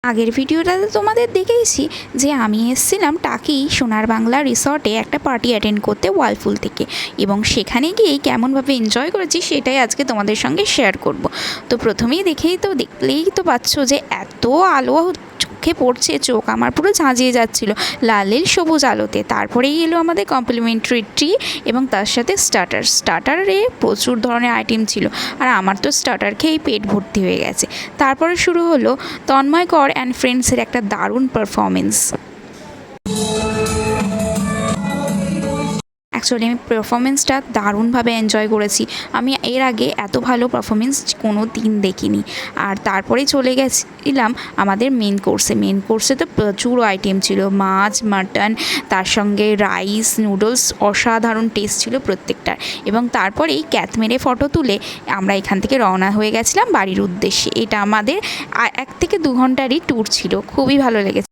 আগের ভিডিওটাতে তোমাদের দেখেইছি যে আমি এসেছিলাম টাকি সোনার বাংলা রিসর্টে একটা পার্টি অ্যাটেন্ড করতে ওয়ালফুল থেকে, এবং সেখানে গিয়েই কেমনভাবে এনজয় করেছি সেটাই আজকে তোমাদের সঙ্গে শেয়ার করব। তো প্রথমেই দেখলেই তো পাচ্ছ যে এত আলো চোখে পড়ছে, চোখ আমার পুরো ঝাঁঝিয়ে যাচ্ছিলো লাল সবুজ আলোতে। তারপরেই এলো আমাদের কমপ্লিমেন্টারি ট্রি এবং তার সাথে স্টার্টারে প্রচুর ধরনের আইটেম ছিল, আর আমার তো স্টার্টার খেয়েই পেট ভর্তি হয়ে গেছে। তারপরে শুরু হলো তন্ময় কর অ্যান্ড ফ্রেন্ডসের একটা দারুণ পারফরমেন্স। অ্যাকচুয়ালি আমি পারফরমেন্সটা দারুণভাবে এনজয় করেছি। আমি এর আগে এত ভালো পারফরমেন্স কোনো দিন দেখিনি। আর তারপরে চলে গেছিলাম আমাদের মেন কোর্সে তো প্রচুর আইটেম ছিল, মাছ, মাটন, তার সঙ্গে রাইস, নুডলস, অসাধারণ টেস্ট ছিল প্রত্যেকটার। এবং তারপরেই ক্যাথ মেরে ফটো তুলে আমরা এখান থেকে রওনা হয়ে গেছিলাম বাড়ির উদ্দেশ্যে। এটা আমাদের 1 থেকে 2 ঘন্টারই ট্যুর ছিল, খুবই ভালো লেগেছে।